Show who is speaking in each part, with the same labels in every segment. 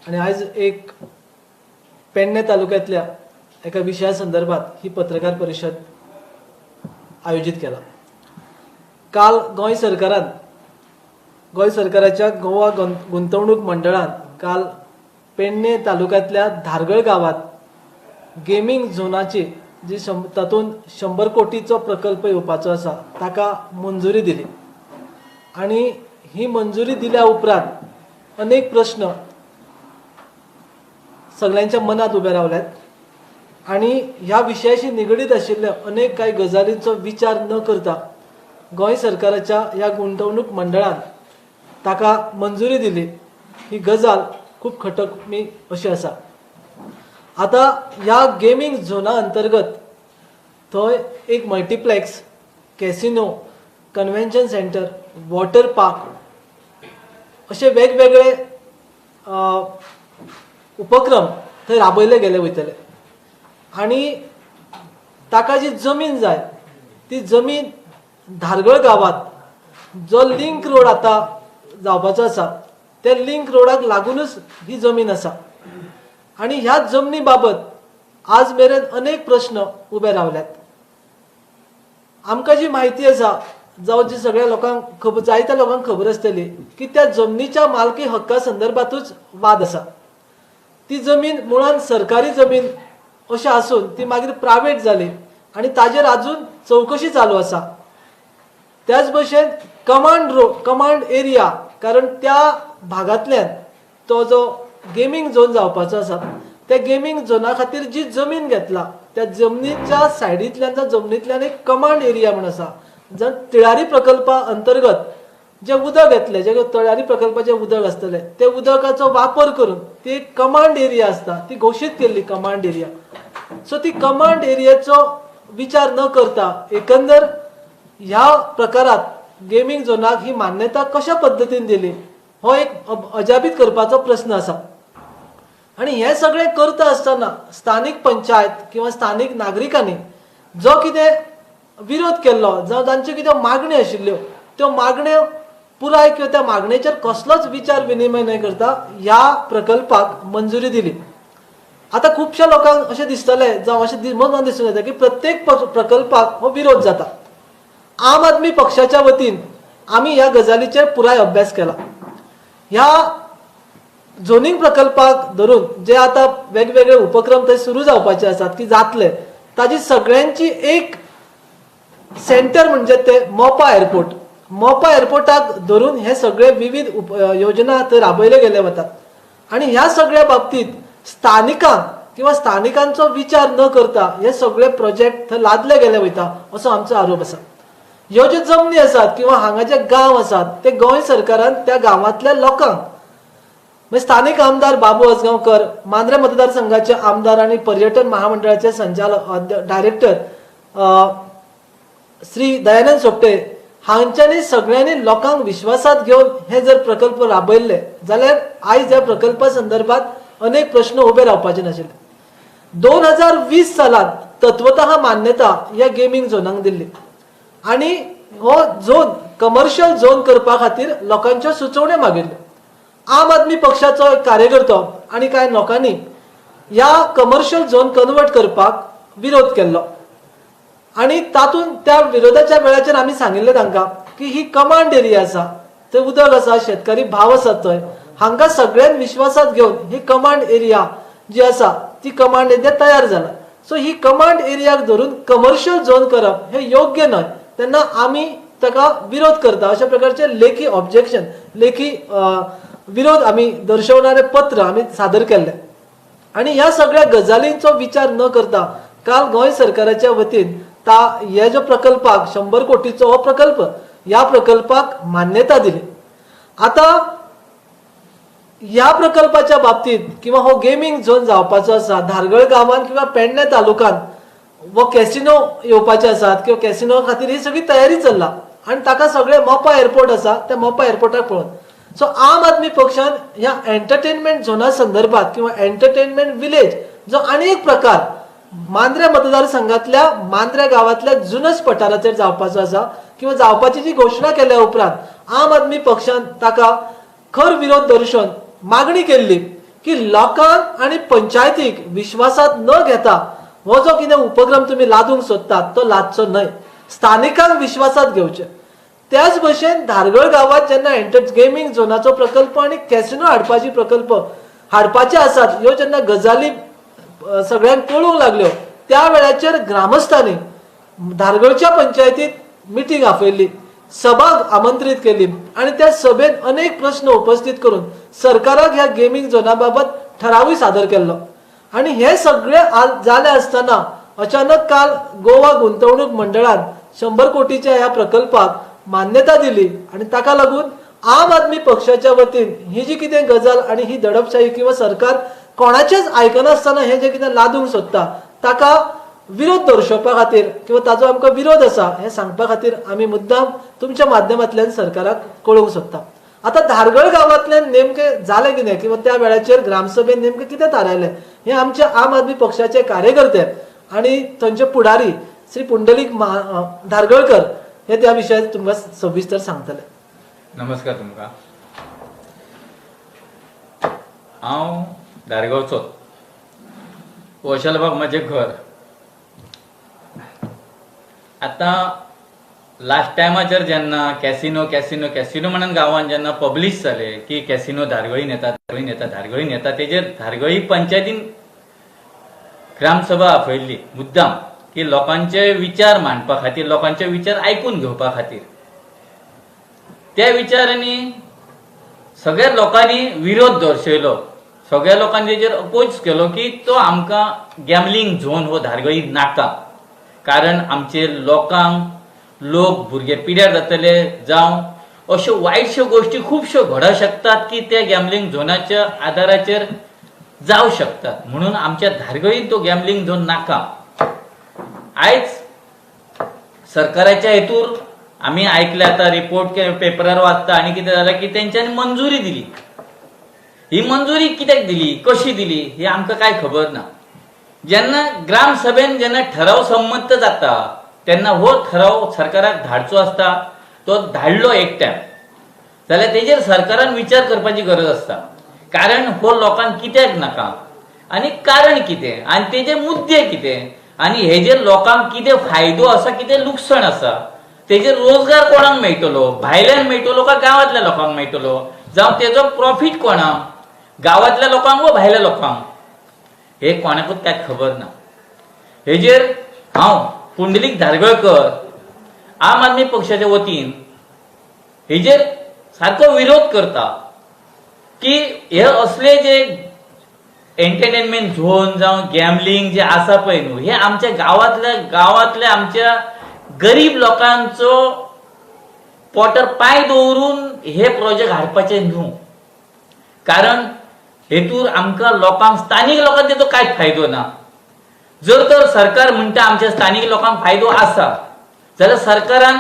Speaker 1: आणि आज एक पेडणे तालुक्यातल्या एका विषया संदर्भात ही पत्रकार परिषद आयोजित केला। काल गोंय सरकाराच्या गोवा गुंतवणूक मंडळान काल पेडणे तालुक्यातल्या धारगळ गावात गेमिंग झोनाची जी तातून 100 कोटीचो प्रकल्प येवपाचो आसा ताका मंजुरी दिली आणि ही मंजुरी दिल्या उपरांत अनेक प्रश्न सगळ्यांच्या मनात उबे रावल्यात आणि ह्या विषयाशी निगडीत आशिल्ल्या अनेक काही गजालींचो विचार न करता गोंय सरकाराच्या ह्या गुंतवणूक मंडळान ताका मंजुरी दिली ही गजाल खूप खटकमी अशी आसा। आता ह्या गेमिंग झोना अंतर्गत थंय एक multiplex, casino, convention centre, water park असे वेगवेगळे उपक्रम थंय राबयले गेले वयतले आणि ताका जी जमीन जाय ती जमीन धारगळ गावात जो लिंक रोड आता जावपाचो आसा त्या लिंक रोडाक लागूनच ही जमीन आसा आणि ह्या जमनी बाबत आज मेरेन अनेक प्रश्न उबे रावल्यात। आमकां जी माहिती आसा जावं जी सगळ्या लोकांक जायत्या लोकांक खबर आसतली की त्या जमनीच्या मालकी हक्का संदर्भातूच वाद आसा। ती जमीन मुळान सरकारी जमीन अशें आसून ती मागीर प्रायवेट जाली आणि ताजेर अजून चौकशी चालू आसा। त्याच भशेन कमांड एरिया, कारण त्या भागांतल्यान तो जो गेमिंग झोन जावपाचो आसा त्या गेमिंग झोना खातीर जी जमीन घेतला त्या जमनीच्या सायडींतल्यान त्या जमनींतल्यान एक कमांड एरिया म्हण आसा जर तिळारी प्रकल्पा अंतर्गत जे उदक येतले जे तळ्यारी प्रकल्पाचे उदक आसतले ते उदकाचो वापर करून ती एक कमांड एरिया आसता ती घोषित केल्ली कमांड एरिया। सो ती कमांड एरियाचो विचार न करता एकंदर ह्या प्रकारात गेमिंग झोनाक ही मान्यता कशा पद्दतीन दिली हो एक अजापित करपाचो प्रश्न आसा। आणि हे सगळे करता आसतना स्थानिक पंचायत किंवा स्थानिक नागरिकांनी जो कितें विरोध केल्लो जावं तांच्यो कितें मागण्यो आशिल्ल्यो त्यो मागण्यो पुराय किंवा त्या मागणेचेर कसलोच विचार विनिमय न करता ह्या प्रकल्पाक मंजुरी दिली। आता खुबशा लोकांक अशें दिसतले जावं अशें मनान दिसून येता की प्रत्येक प्रकल्पाक हो विरोध जाता। आम आदमी पक्षाच्या वतीन आमी ह्या गजालीचेर पुराय अभ्यास केला। ह्या झोनिंग प्रकल्पाक धरून जे आता वेगवेगळे उपक्रम थंय सुरू जावपाचे आसात की जातले ताजी सगळ्यांची एक सेंटर म्हणजे ते मोपा एअरपोर्ट। मोपा एअरपोर्टाक धरून हे सगळे विविध योजना थंय राबयले गेले वतात आणि ह्या सगळ्या बाबतीत स्थानिकांक किंवा स्थानिकांचो विचार न करता हे सगळे प्रोजेक्ट थंय लादले गेले वयता असो आमचो आरोप आसा। ह्यो ज्यो जमनी आसात किंवा हांगा जे गांव आसात ते गोंय सरकारान त्या गांवांतल्या लोकांक स्थानिक आमदार बाबू आजगांवकर, मांद्रे मतदारसंघाचे आमदार आणि पर्यटन महामंडळाचे संचालक डायरेक्टर श्री दयानंद सोपटे हांच्यांनी सगळ्यांनी लोकांक विश्वासात घेऊन हे जर प्रकल्प राबयल्ले जाल्यार आयज ह्या प्रकल्पा संदर्भात अनेक प्रश्न उबे रावपाचे नाशिल्ले। 2020 सालांत तत्वतः मान्यता ह्या गेमिंग झोनाक दिल्ली आणि हो झोन कमर्शियल झोन करपा खातीर लोकांच्यो सुचोवण्यो मागिल्ल्यो। आम आदमी पक्षाचो एक कार्यकर्तो आणि कांय लोकांनी ह्या कमर्शियल झोन कन्वर्ट करपाक विरोध केल्लो आणि तातून त्या विरोधाच्या वेळाचेर आमी सांगिल्लें तांकां की ही कमांड एरिया आसा थंय उदक आसा, शेतकरी भाव आसात थंय हांकां सगळ्यांक विश्वासात घेवन ही कमांड एरिया जी आसा ती कमांड एरिया तयार जाला। सो ही कमांड एरियाक धरून कमर्शियल झोन करप हे योग्य न्हय तेन्ना आमी ताका विरोध करता अशा प्रकारचे लेखी ऑब्जेक्शन लेखी विरोध आमी दर्शवणारे पत्र आमी सादर केल्ले आणि ह्या सगळ्या गजालींचो विचार न करता काल गोंय सरकाराच्या वतीन हे जो प्रकल्पाक 100 कोटीचो हो प्रकल्प ह्या प्रकल्पाक मान्यता दिली। आता ह्या प्रकल्पाच्या बाबतीत किंवा हो गेमिंग झोन जावपाचो आसा धारगळ गांवांत किंवा पेडणे तालुक्यांत वो कॅसिनो येवपाचे आसात किंवा कॅसिनो खातीर ही सगळी तयारी चल्ला आणि ताका सगळे मोपा एअरपोर्ट आसा त्या मोपा एअरपोर्टाक पळोवन सो आम आदमी पक्षान ह्या एंटरटेनमेंट झोना संदर्भात किंवा एंटरटेनमेंट विलेज जो आनी एक प्रकार मांद्रे मतदारसंघातल्या मांद्रे गावातल्या जुनस पठाराचेर जावपाचो आसा किंवा जावपाची जी घोषणा केल्या उपरांत आम आदमी पक्षान ताका खर विरोध दर्शोवन मागणी केल्ली की लोकांक आणि पंचायतीक विश्वासात न घेता हो जो कितें उपक्रम तुम्ही लादूंक सोदतात तो लादचो न्हय, स्थानिकांक विश्वासात घेवचे. त्याच भशेन धारगळ गावात जेन्ना गेमिंग झोनाचो प्रकल्प आणि कॅसिनो हाडपाची प्रकल्प हाडपाचे आसात, ह्यो जेन्ना गजाली सगळ्यांक कळूंक लागल्यो, त्या वेळाचेर ग्रामस्थांनी धारगळच्या पंचायतीत मिटींग आपयल्ली, सभा आमंत्रित केली आणि त्या सभेत अनेक प्रश्न उपस्थित करून सरकाराक ह्या गेमिंग झोना बाबत ठरावूय सादर केल्लो. आणि हे सगळे जाले असताना अचानक काल गोवा गुंतवणूक मंडळान 100 कोटीच्या ह्या प्रकल्पाक मान्यता दिली आणि ताका लागून आम आदमी पक्षाच्या वतीन ही जी कितें गजाल आणि ही दडपशाही किंवा सरकार कोणाचेच आयकनासतना हे जे कितें लादूंक सोदता ताका विरोध दर्शोवपा खातीर किंवा ताजो आमकां विरोध आसा हे सांगपा खातीर आमी मुद्दाम तुमच्या माध्यमांतल्यान सरकाराक कळोवंक सोदता. आता धारगळ गांवांतल्यान नेमकें जालें कितें किंवा त्या वेळाचेर ग्रामसभेन नेमकें कितें थारायलें हे आमचे आम आदमी पक्षाचे कार्यकर्ते आणि थंयचे पुढारी श्री पुंडलीक धारगळकर हे त्या विशयात तुमकां सविस्तर सांगतले.
Speaker 2: नमस्कार तुमकां. हांव धारगांवचो, वशालबाग म्हजें घर. आतां लास्ट टायमाचेर जेन्ना कॅसिनो कॅसिनो कॅसिनो म्हणून गांवांत जेन्ना पब्लीश जाले की कॅसिनो धारगळीन येता धारगळीन येता धारगळीन येता, तेजेर धारगळी पंचायतीन ग्रामसभा आपयल्ली मुद्दाम की लोकांचे विचार मांडपा खातीर, लोकांचे विचार आयकून घेवपा खातीर. त्या विचारांनी सगळ्या लोकांनी विरोध दर्शयलो, सगळ्या लोकांनी तेजेर अपोज केलो की तो आमकां गॅमलिंग झोन हो धारगळीत नाका, कारण आमचे लोकांक लोक भुरगे पिड्यार जातले जावं अश्यो वायटश्यो गोश्टी खुबश्यो घडोंक शकतात की त्या गॅमलिंग झोनाच्या आदाराचेर जावं शकतात. म्हणून आमच्या धारगळीत तो गॅमलिंग झोन नाका. आयज सरकाराच्या हेतूर आमी आयकले, आता रिपोर्ट पेपरार वाचता आणि कितें जालें की तेंच्यांनी मंजुरी दिली. ही मंजुरी कित्याक दिली, कशी दिली हे आमकां कांय खबर ना. जेन्ना ग्रामसभेन जेन्ना ठराव संमत जाता तेन्ना हो ठराव सरकाराक धाडचो आसता, तो धाडलो एकट्यान जाल्यार तेजेर सरकारान विचार करपाची गरज आसता. कारण हो लोकांक कित्याक नाका आनी कारण कितें आनी तेजे मुद्दे कितें आनी हेजेर लोकांक कितें फायदो आसा, कितें लुकसाण आसा, तेजेर रोजगार कोणाक मेळटलो, भायल्यान मेळटलो काय गांवांतल्या लोकांक मेळटलो, जावं तेजो प्रॉफिट कोणाक, गांवांतल्या लोकांक वा भायल्या लोकांक, हे कोणाकूच कांय खबर ना. हेजेर हांव पुंडलीक धारगळकर आम आदमी पक्षाच्या वतीन हेजेर सारको विरोध करता की हे असले जे एंटरटेनमेंट झोन जावं गॅमलिंग जे आसा पळय न्हू, हे आमच्या गांवांतल्या आमच्या गरीब लोकांचो पोटार पाय दवरून हे प्रोजेक्ट हाडपाचे न्हू. कारण हेतूर आमकां लोकांक, स्थानीक लोकांक तेजो कांयच फायदो ना. जर तर सरकार म्हणटा आमच्या स्थानीक लोकांक फायदो आसा जाल्यार सरकारा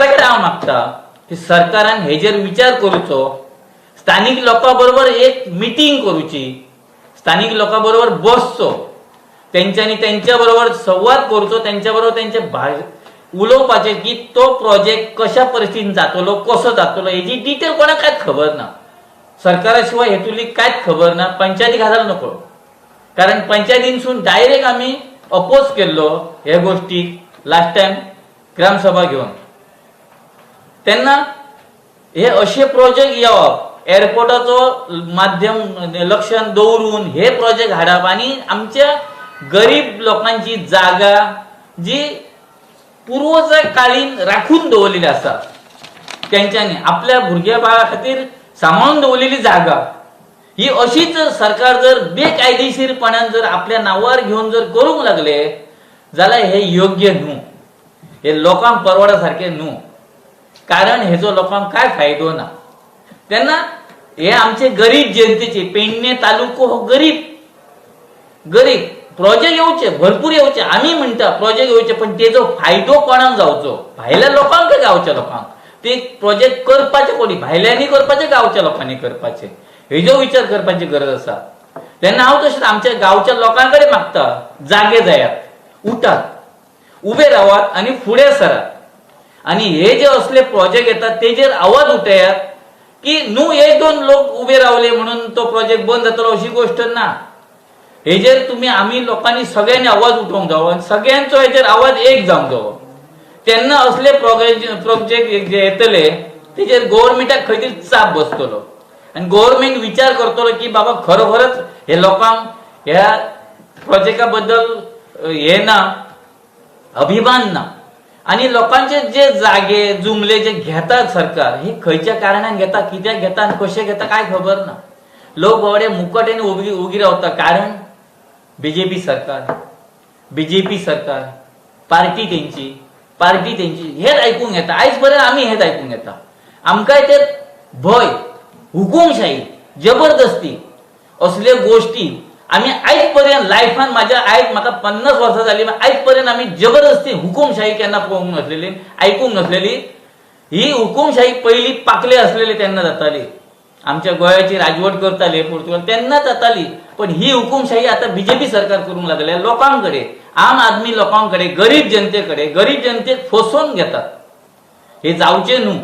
Speaker 2: कडेन हांव मागता की सरकारान हेजेर विचार करूचो, स्थानीक लोकां बरोबर एक मिटींग करूची, स्थानीक लोकां बरोबर बसचो, तेंच्यांनी तेंच्या बरोबर संवाद करचो, तेंच्या बरोबर तेंचे उलोवपाचे की तो प्रोजेक्ट कशा परिस्थितीन जातलो, कसो जातलो, हेजी डिटेल कोणाक कांयच खबर ना. सरकारा शिवाय हेतुली कांयच खबर ना. पंचायतीक घालूंक नको, कारण पंचायतीनसून डायरेक्ट आमी अपोज केल्लो हे गोष्टीक लास्ट टायम ग्रामसभा घेवन. तेन्ना हे अशे प्रोजेक्ट येवप, एअरपोर्टाचो माध्यम लक्षांत दवरून हे प्रोजेक्ट हाडप आनी आमच्या गरीब लोकांची जागा जी पूर्वज काळीन राखून दवरलेली आसा, तेंच्यांनी आपल्या भुरग्या बाळा खातीर सांबाळून दवरलेली जागा, ही अशीच सरकार जर बेकायदेशीरपणान जर आपल्या नांवार घेवन जर करूंक लागले जाल्यार हे योग्य न्हू, हे लोकांक परवडा सारखे न्हू. कारण हेजो लोकांक काय फायदो ना. तेन्ना हे आमचे गरीब जनतेचे, पेडणे तालुको हो गरीब प्रोजेक्ट येवचे, भरपूर येवचे, आमी म्हणटा प्रोजेक्ट येवचे, पण तेजो फायदो कोणाक जावचो, भायल्या लोकांक काय गांवच्या लोकांक. ते प्रोजेक्ट करपाचे कोणी, भायल्यांनी करपाचे, गांवच्या लोकांनी करपाचे, हेजो विचार करपाची गरज आसा. तेन्ना हांव तशेंच आमच्या गांवच्या लोकां कडेन मागता, जागे जायात, उठात, उबे रावात आनी फुडें सरात. आनी हे जे असले प्रोजेक्ट येतात तेजेर आवाज उठयात की न्हू एक दोन लोक उभे रावले म्हणून तो प्रोजेक्ट बंद जातलो अशी गोष्ट ना. हेजेर तुम्ही आम्ही लोकांनी सगळ्यांनी आवाज उठोवंक जावो आनी सगळ्यांचो हेजेर आवाज एक जावंक जावो. तेन्ना असले प्रोजेक्ट जे येतले तेजेर गव्हर्नमेंटाक खंय तरी चाप बसतलो आनी गव्हर्नमेंट विचार करतलो की बाबा खरोखरच हे लोकांक ह्या प्रोजेक्टा बद्दल हे ना, अभिमान ना. आणि लोकांचे जे जागे जुमले जे घेतात सरकार हे खंयच्या कारणान घेता, कित्याक घेता आनी कशें घेता काय खबर ना. लोक बाबडे मुकटेन उगी रावता. कारण बीजेपी सरकार पार्टी तेंची हेच आयकूंक येता. आयज पर्यंत आमी हेच आयकूंक येता. आमकां ते भय, हुकुमशाही, जबरदस्ती असले गोष्टी आम्ही आयज पर्यंत लायफान म्हाका 50 वर्सां जाली, आयज पर्यंत आम्ही जबरदस्ती हुकुमशाही केन्ना पळोवंक नसलेली, आयकूंक नसलेली. ही हुकुमशाही पहिली पाकले असलेली तेन्ना जाताली. आमच्या गोंयाची राजवट करताले पोर्तुगाल तेन्ना जाताली. पण ही हुकुमशाही आता बीजेपी सरकार करूंक लागल्या. लोकांकडे, आम आदमी लोकांकडे, गरीब जनतेक फसवून घेतात. हे जावचे न्हू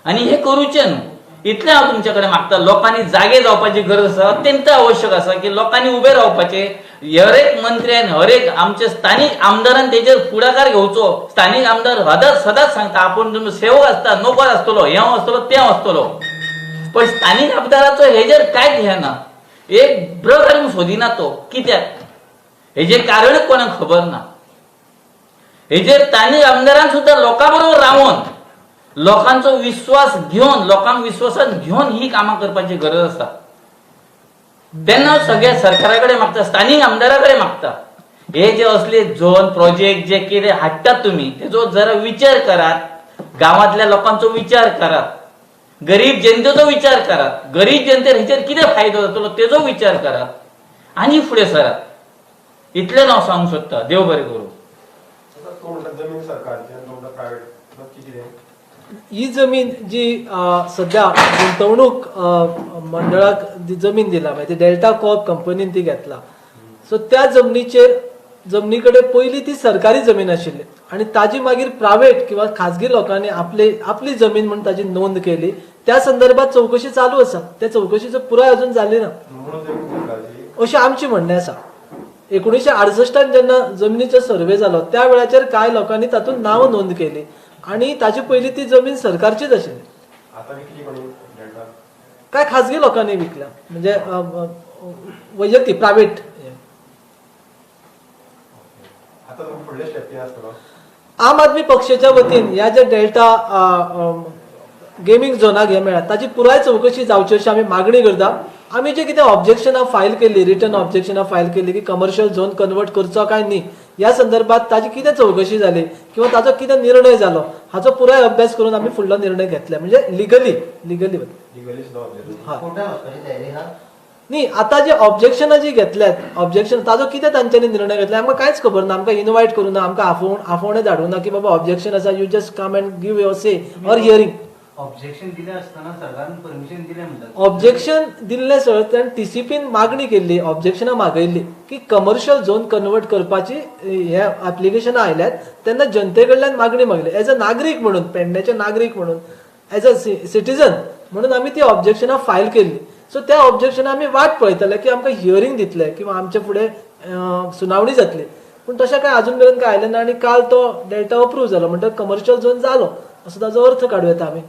Speaker 2: आणि हे करूचे न्हू. इतलें हांव तुमचे कडेन मागता. लोकांनी जागे जावपाची गरज आसा, अत्यंत आवश्यक आसा की लोकांनी उबे रावपाचे. हर एक मंत्र्यान, हर एक आमचे स्थानिक आमदारान तेजेर फुडाकार घेवचो. स्थानिक आमदार सदांच सांगता आपूण तुमी सेवक आसता, नोकर आसतलो, हें आसतलो तें आसतलो. पण स्थानिक आमदाराचो हेजेर कांयच हें ना. एक ब्र घालून सोदिना तो. कित्याक हेजेर कारणच कोणाक खबर ना. हेजेर स्थानिक आमदारान सुद्दां लोकां बरोबर रावन लोकांचो विश्वास घेवन, लोकांक विश्वासान घेवन ही कामां करपाची गरज आसा. तेन्ना सगळ्या सरकारा कडेन मागता, स्थानिक आमदारा कडेन मागता, हे जे असले झोन प्रोजेक्ट जे कितें हाडटात तुमी तेजो जरा विचार करात. गांवांतल्या लोकांचो विचार करात. गरीब जनतेचो विचार करात. गरीब जनतेर हेचेर कितें फायदो जातलो तेजो विचार करात आनी फुडें सरात. इतलें हांव सांगूंक सोदतां. देव बरें करूं.
Speaker 3: जमीन सरकारची प्रायव्हेट नक्की कितें
Speaker 1: ही जमीन जी सध्या गुंतवणूक मंडळाक जमीन दिला, माहिती डेल्टा कॉर्प कंपनीन ती घेतला. सो त्या जमनी कडेन पयली ती सरकारी जमीन आशिल्ली आणि ताजी मागीर प्रायव्हेट किंवा खाजगी लोकांनी आपली जमीन म्हणून ताजी नोंद केली. त्या संदर्भात चौकशी चालू आसा. त्या चौकशीचो पुराय अजून जाली ना अशें आमची म्हणणें आसा. 1968 जेन्ना जमनीचो सर्वे जालो त्या वेळाचेर कांय लोकांनी तातूंत नांव नोंद केली आणि ताची पयली ती जमीन सरकारचीच आशिल्ली. काय खाजगी लोकांनी विकल्या, म्हणजे वैयक्तीक प्रायव्हेट. आम आदमी पक्षाच्या वतीन ह्या ज्या डेल्टा गेमिंग झोनाक हे मेळ्ळा ताची पुराय चौकशी जावची अशी आमी मागणी करता. आमी जे कितें ऑब्जेक्शनां फायल केल्ली, रिटर्न ऑब्जेक्शनां फायल केल्ली की कमर्शियल झोन कन्वर्ट करचो काय न्ही, ह्या संदर्भात ताजी कितें चौकशी जाली किंवा ताजो कितें निर्णय जालो हाचो पुराय अभ्यास करून आमी फुडलो निर्णय घेतला. म्हणजे लिगली न्ही. आता जे ऑब्जेक्शनां जी घेतल्यात, ऑब्जेक्शन ताजो कितें तांच्यांनी निर्णय घेतला आमकां कांयच खबर ना. आमकां इनवायट करूं ना, आमकां आफोवणें धाडूं ना की बाबा ऑब्जेक्शन आसा, you just come and give your say or hearing.
Speaker 4: Objection दिले असताना सरकारने परमिशन दिले म्हणतात.
Speaker 1: ऑब्जेक्शन दिल्ले सर टीसीपीन मागणी केल्ली, ऑब्जेक्शनां मागयल्ली की कमर्शियल झोन कन्वर्ट करपाची हे ऍप्लिकेशनां आयल्यात तेन्ना जनते कडल्यान मागणी मागली. एज अ नागरीक म्हणून, पेडण्याचे नागरीक म्हणून, एज अ सिटीजन म्हणून आमी ती ऑब्जेक्शनां फायल केल्ली. सो त्या ऑब्जेक्शनां आमी वाट पळयतले की आमकां हियरिंग दितले किंवा आमचे फुडें सुनावणी जातली. पूण तशें काय अजून मेरेन काय आयलें ना. आनी काल तो डेल्टा अप्रूव जालो म्हणटकीर कमर्शियल झोन जालो असो ताजो अर्थ काडूं येता आमी.